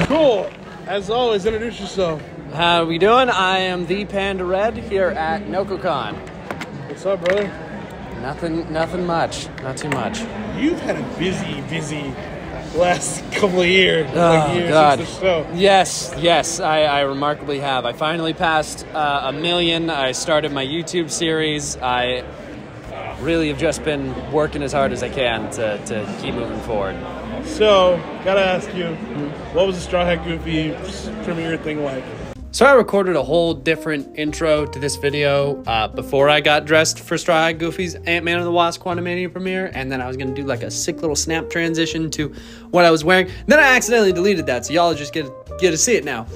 Cool. As always, introduce yourself. How are we doing? I am the Panda Red here at NocoCon. What's up, brother? Nothing much. Not too much. You've had a busy last couple of years. God. Since the show. Yes, I remarkably have. I finally passed 1 million. I started my YouTube series. I really have just been working as hard as I can to keep moving forward. So, gotta ask you, what was the Straw Hat Goofy premiere thing like? So I recorded a whole different intro to this video before I got dressed for Straw Hat Goofy's Ant-Man and the Wasp Quantumania premiere, and then I was going to do like a sick little snap transition to what I was wearing. Then I accidentally deleted that, so y'all just get to see it now.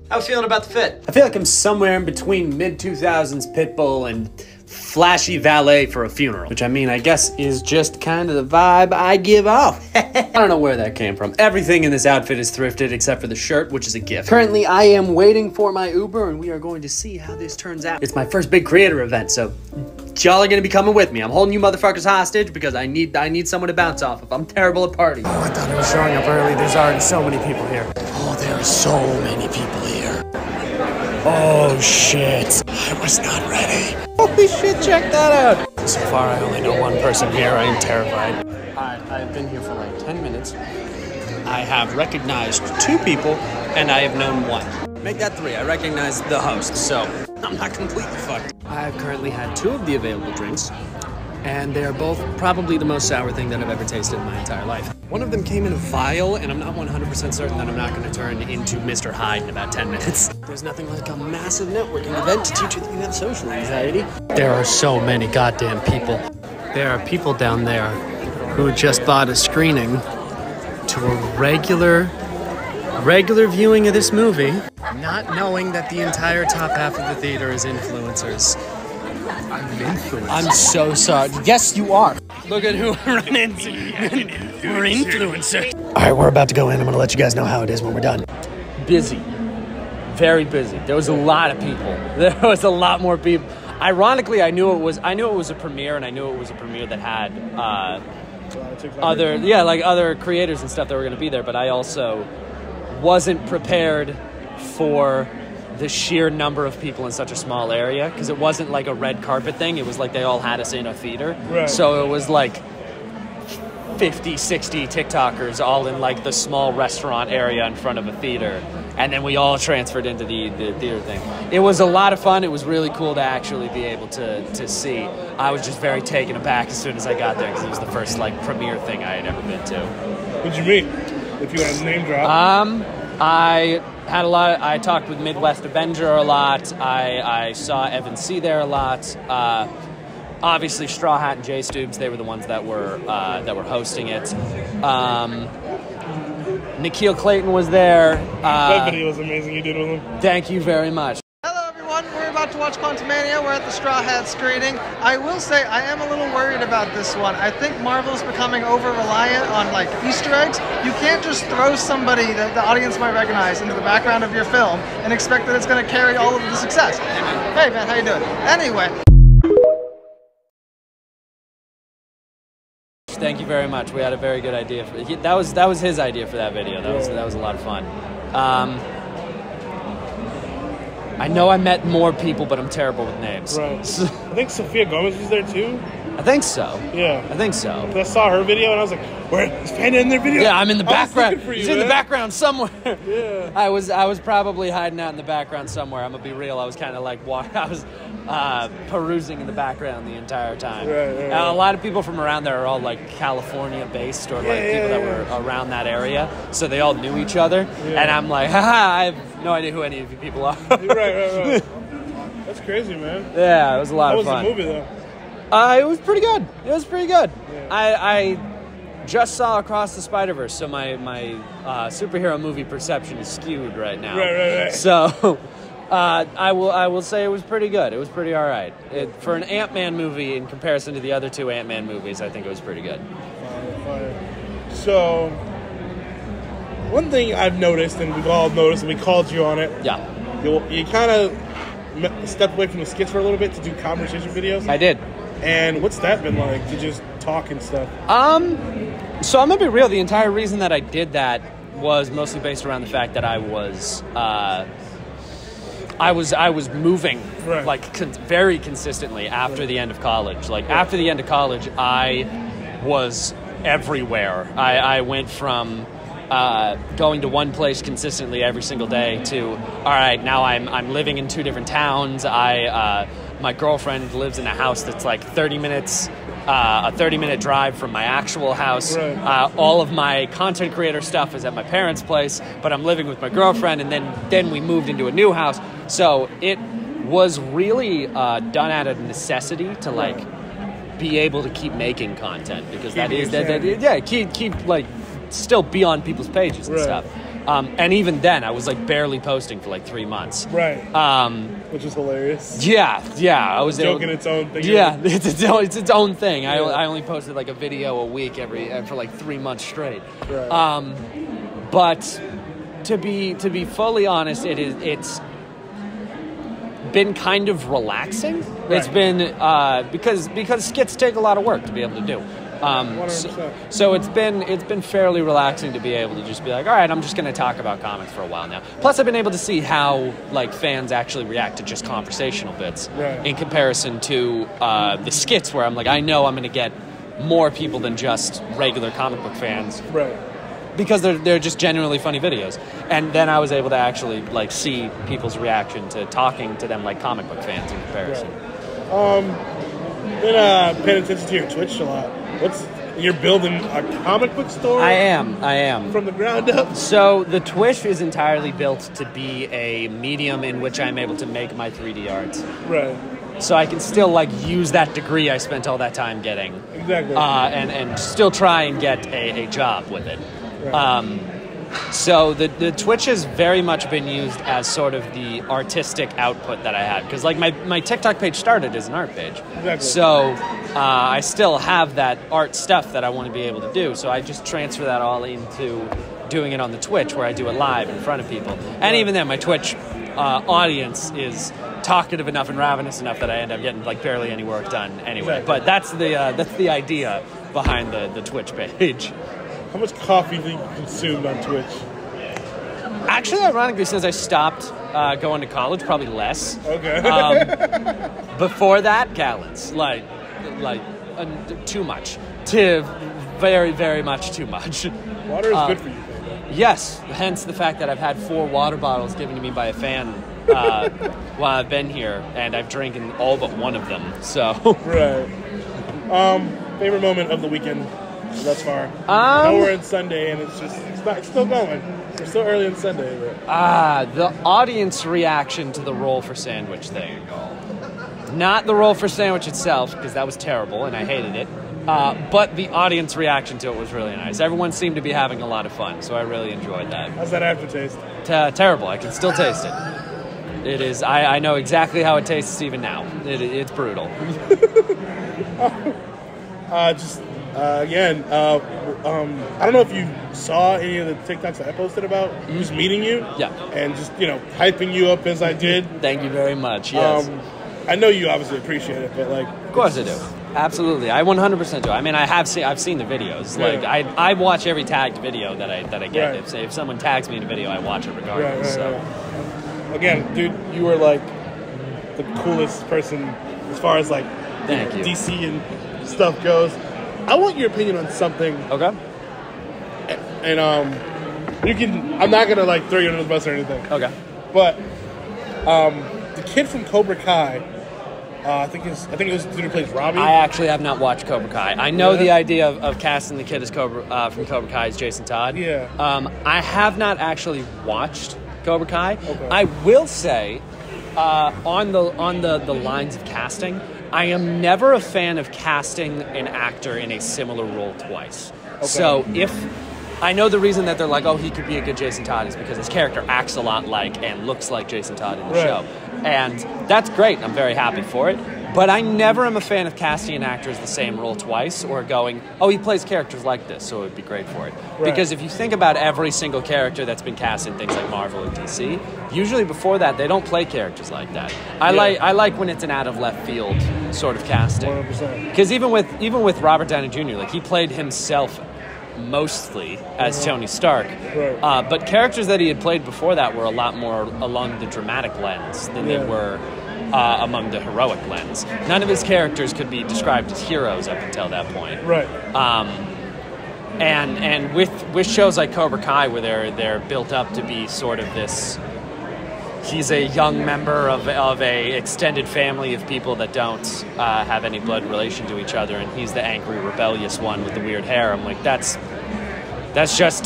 How you feeling about the fit? I feel like I'm somewhere in between mid-2000s Pitbull and flashy valet for a funeral, which I mean, I guess is just kind of the vibe I give off. I don't know where that came from. Everything in this outfit is thrifted except for the shirt, which is a gift. Currently, I am waiting for my Uber, and we are going to see how this turns out. It's my first big creator event, so y'all are gonna be coming with me. I'm holding you motherfuckers hostage because I need someone to bounce off of. I'm terrible at parties. Oh, I thought I was showing up early. There's already so many people here. Oh, there are so many people here. Oh, shit. I was not ready. Holy shit, check that out. So far, I only know one person here. I am terrified. I've been here for like 10 minutes. I have recognized 2 people, and I have known 1. Make that 3. I recognize the host, so I'm not completely fucked. I've currently had 2 of the available drinks, and they are both probably the most sour thing that I've ever tasted in my entire life. One of them came in a vial, and I'm not 100% certain that I'm not going to turn into Mr. Hyde in about 10 minutes. There's nothing like a massive networking event to teach you that you have social anxiety. There are so many goddamn people. There are people down there who just bought a screening to a regular viewing of this movie, not knowing that the entire top half of the theater is influencers. I'm an influencer. I'm so sorry. Yes, you are. Look at who we're running into. We're influencers. All right, we're about to go in. I'm going to let you guys know how it is when we're done. Busy. Very busy. There was a lot of people. There was a lot more people. Ironically, I knew it was a premiere, and I knew it was a premiere that had other creators and stuff that were going to be there, but I also wasn't prepared for the sheer number of people in such a small area, because it wasn't like a red carpet thing. It was like they all had us in a theater. Right. So it was like 50, 60 TikTokers all in like the small restaurant area in front of a theater. And then we all transferred into the theater thing. It was a lot of fun. It was really cool to actually be able to see. I was just very taken aback as soon as I got there, because it was the first like premiere thing I had ever been to. What'd you meet? If you want to name drop. I talked with Midwest Avenger a lot. I saw Evan C. there a lot. Obviously, Straw Hat and Jay Stubes, they were the ones that were hosting it. Nikhil Clayton was there. That video was amazing you did with him. Thank you very much. Hello everyone, we're about to watch Quantumania. We're at the Straw Hat screening. I will say I am a little worried about this one. I think Marvel's becoming over-reliant on like Easter eggs. You can't just throw somebody that the audience might recognize into the background of your film and expect that it's going to carry all of the success. Hey man, how you doing? Anyway. Thank you very much. We had a very good idea. That was his idea for that video. That was a lot of fun. I know I met more people, but I'm terrible with names. Right. I think Sophia Gomez was there too. I think so. Yeah. I think so. I saw her video and I was like, "Where is Panda in their video?" Yeah, I'm in the background. He's in the background somewhere. Yeah. I was probably hiding out in the background somewhere. I'm gonna be real. I was kind of like I was perusing in the background the entire time. Right. A lot of people from around there are all like California based, or like people that were around that area, so they all knew each other. Yeah. And I'm like, haha, I have no idea who any of you people are. Right. That's crazy, man. Yeah, it was a lot of fun. How was the movie though? It was pretty good. Yeah. I just saw Across the Spider-Verse, so my superhero movie perception is skewed right now. Right. So I will say it was pretty good. It was pretty all right. For an Ant-Man movie, in comparison to the other 2 Ant-Man movies, I think it was pretty good. Fire. So, one thing I've noticed, and we've all noticed, and we called you on it. Yeah. you kind of stepped away from the skits for a little bit to do conversation videos. I did. And what's that been like to just talk and stuff? So I'm gonna be real. The entire reason that I did that was mostly based around the fact that I was moving Right. like very consistently after the end of college. Like after the end of college, I was everywhere. I went from going to one place consistently every single day to all right, now I'm living in 2 different towns. My girlfriend lives in a house that's like 30 minutes. A 30-minute drive from my actual house. Right. All of my content creator stuff is at my parents' place, but I'm living with my girlfriend, and then we moved into a new house. So it was really done out of necessity to like be able to keep making content because keep like still be on people's pages and Right. stuff. And even then, I was like barely posting for like 3 months. Right. Which is hilarious. Yeah, I was Joking its own thing. Yeah, it's its own thing. I only posted like a video a week for like 3 months straight. Right. But to be fully honest, it's been kind of relaxing. Right. It's been because skits take a lot of work to be able to do. 100%. So it's been fairly relaxing to be able to just be like, all right, I'm just going to talk about comics for a while now. Plus, I've been able to see how like fans actually react to just conversational bits Right. in comparison to the skits, where I'm like, I know I'm going to get more people than just regular comic book fans Right. because they're just genuinely funny videos. And then I was able to actually like see people's reaction to talking to them like comic book fans in comparison. Been paying attention to your Twitch a lot. You're building a comic book store? I am. From the ground up? So the Twitch is entirely built to be a medium in which I'm able to make my 3D art. Right. So I can still like use that degree I spent all that time getting. Exactly. And still try and get a job with it. Right. So the Twitch has very much been used as sort of the artistic output that I had. Because like my TikTok page started as an art page. Exactly. So I still have that art stuff that I want to be able to do. So I just transfer that all into doing it on the Twitch where I do it live in front of people. And even then, my Twitch audience is talkative enough and ravenous enough that I end up getting like barely any work done anyway. Exactly. But that's the idea behind the Twitch page. How much coffee do you consume on Twitch? Actually, ironically, since I stopped going to college, probably less. Okay. Before that, gallons, like too much, to very, very much too much. Water is good for you, though. Yes, hence the fact that I've had 4 water bottles given to me by a fan while I've been here, and I've drinking all but one of them. So Right. Favorite moment of the weekend thus far? Now we're in Sunday, and it's still going. We're still early in Sunday, but the audience reaction to the roll for sandwich thing. Not the roll for sandwich itself, because that was terrible and I hated it. But the audience reaction to it was really nice. Everyone seemed to be having a lot of fun, so I really enjoyed that. how's that aftertaste? Terrible. I can still taste it. It is. I know exactly how it tastes even now. It's brutal. Again, I don't know if you saw any of the TikToks that I posted about just meeting you. Yeah. And just, hyping you up as I did. Thank you very much. Yes. I know you obviously appreciate it, but Of course I do. Absolutely. I 100% do. I mean, I've seen the videos. Like I watch every tagged video that I get. Right. If someone tags me in a video, I watch it regardless. Right. Again, dude, you are like the coolest person as far as like Thank you. DC and stuff goes. I want your opinion on something, Okay. and you can. I'm not gonna like throw you under the bus or anything. Okay. But the kid from Cobra Kai, I think it was the dude who plays Robbie. I actually have not watched Cobra Kai. I know the idea of casting the kid as from Cobra Kai as Jason Todd. Yeah. I have not actually watched Cobra Kai. Okay. I will say, on the lines of casting, I am never a fan of casting an actor in a similar role twice. Okay. So if I know the reason that they're like, oh, he could be a good Jason Todd is because his character acts a lot like and looks like Jason Todd in the Right. show. And that's great. I'm very happy for it. But I never am a fan of casting an actor as the same role twice or going, oh, he plays characters like this, so it would be great for it. Right. Because if you think about every single character that's been cast in things like Marvel or DC, usually before that, they don't play characters like that. I like when it's an out of left field sort of casting. 100%. Because even with Robert Downey Jr., like he played himself mostly as Tony Stark. Right. But characters that he had played before that were a lot more along the dramatic lens than they were among the heroic lens. None of his characters could be described as heroes up until that point. Right. And with shows like Cobra Kai, where they're built up to be sort of this, he's a young member of a extended family of people that don't have any blood relation to each other, and he's the angry, rebellious one with the weird hair. I'm like, that's just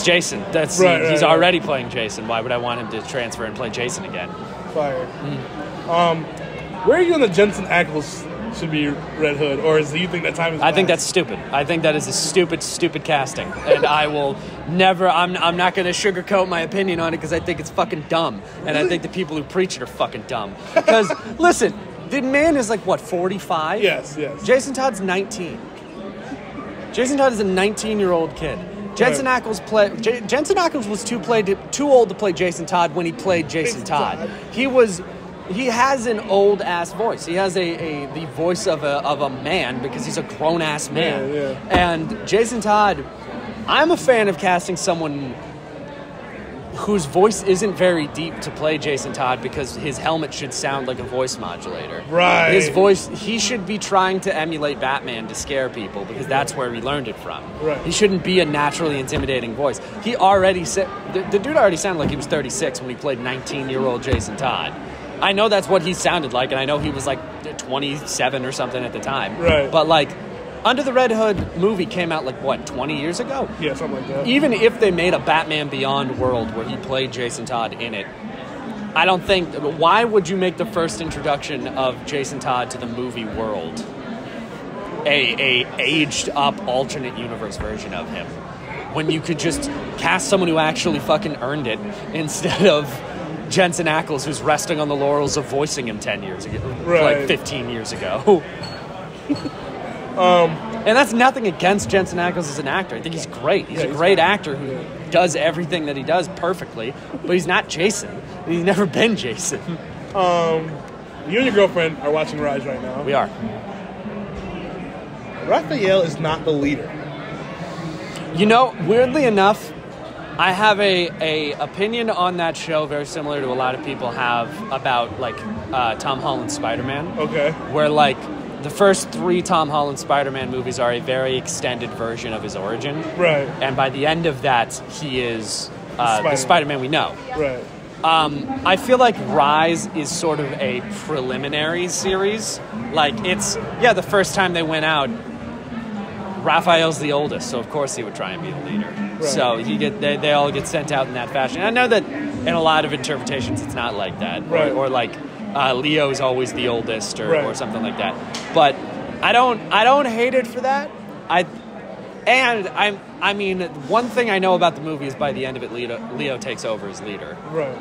Jason. He's already playing Jason. Why would I want him to transfer and play Jason again? Fire. Where are you on the Jensen Ackles should be Red Hood, or do you think that time is? I think that's stupid. I think that is a stupid casting, and I will never. I'm not going to sugarcoat my opinion on it because I think it's fucking dumb, and I think the people who preach it are fucking dumb. Because listen, the man is like what, 45? Yes. Jason Todd's 19. Jason Todd is a 19-year-old kid. Jensen Ackles was too old to play Jason Todd when he played Jason Todd. He has an old ass voice. He has the voice of a man because he's a grown ass man. Yeah. And Jason Todd, I'm a fan of casting someone whose voice isn't very deep to play Jason Todd because his helmet should sound like a voice modulator. Right. His voice, he should be trying to emulate Batman to scare people because that's where he learned it from. Right. He shouldn't be a naturally intimidating voice. He already said, the dude already sounded like he was 36 when he played 19-year-old Jason Todd. I know that's what he sounded like, and I know he was like 27 or something at the time. Right. But like, Under the Red Hood movie came out like, what, 20 years ago? Yeah, something like that. Even if they made a Batman Beyond world where he played Jason Todd in it, I don't think... Why would you make the first introduction of Jason Todd to the movie world a aged-up alternate universe version of him when you could just cast someone who actually fucking earned it instead of Jensen Ackles, who's resting on the laurels of voicing him 10 years ago, like 15 years ago. And that's nothing against Jensen Ackles as an actor. I think he's great. He's a great actor who does everything that he does perfectly, but he's not Jason. He's never been Jason. You and your girlfriend are watching Rise right now. We are. Raphael is not the leader. You know, weirdly enough, I have a opinion on that show very similar to a lot of people have about like Tom Holland's Spider-Man. Okay. Where like the first 3 Tom Holland Spider-Man movies are a very extended version of his origin. Right. And by the end of that, he is the Spider-Man we know. Right. I feel like Rise is sort of a preliminary series. Like it's, the first time they went out, Raphael's the oldest, so of course he would try and be the leader. Right. So they all get sent out in that fashion. I know that in a lot of interpretations it's not like that. Right. Or like Leo's always the oldest or something like that. But I don't hate it for that. I mean, one thing I know about the movie is by the end of it, Leo takes over as leader. Right.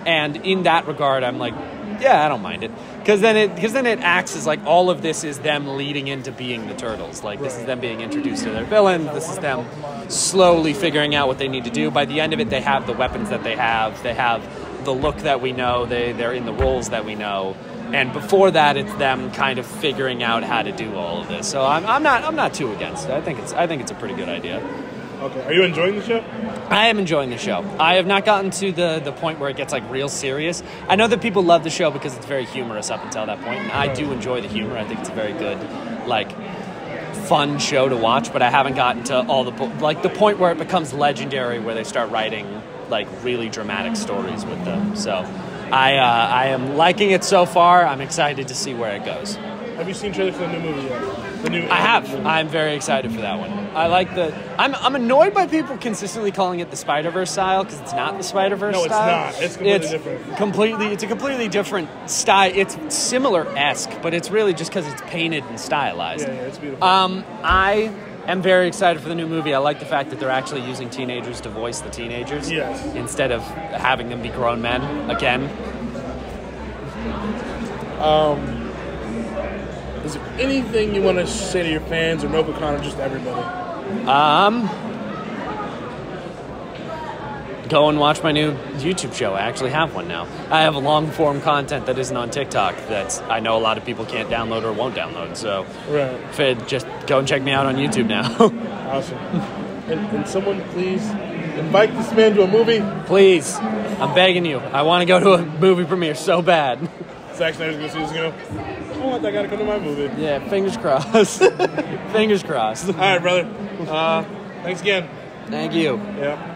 And in that regard, I'm like, I don't mind it, because then it acts as like all of this is them leading into being the Turtles. Like this is them being introduced to their villains. This is them slowly figuring out what they need to do. By the end of it, they have the weapons that they have. They have the look that we know. They're in the roles that we know. And before that, it's them kind of figuring out how to do all of this. So I'm not too against it. I think it's a pretty good idea. Okay. Are you enjoying the show? I am enjoying the show. I have not gotten to the point where it gets like real serious. I know that people love the show because it's very humorous up until that point, and I do enjoy the humor. I think it's a very good, like, fun show to watch. But I haven't gotten to all the point where it becomes legendary, where they start writing like really dramatic stories with them. So I am liking it so far. I'm excited to see where it goes. Have you seen trailers for the new movie yet? I have. I'm very excited for that one. I like I'm annoyed by people consistently calling it the Spider-Verse style because it's not the Spider-Verse style. No, it's not. It's completely different. It's a completely different style. It's similar-esque, but it's really just because it's painted and stylized. Yeah, it's beautiful. I am very excited for the new movie. I like the fact that they're actually using teenagers to voice the teenagers instead of having them be grown men again. Is there anything you want to say to your fans or NovaCon or just everybody? Go and watch my new YouTube show. I actually have one now. I have long-form content that isn't on TikTok that I know a lot of people can't download or won't download. So just go and check me out on YouTube now. Awesome. And someone please invite this man to a movie. Please. I'm begging you. I want to go to a movie premiere so bad. Zack Snyder's going to see this and go, I want that guy to come to my movie. Yeah, fingers crossed. Fingers crossed. All right, brother. Thanks again. Thank you. Yeah.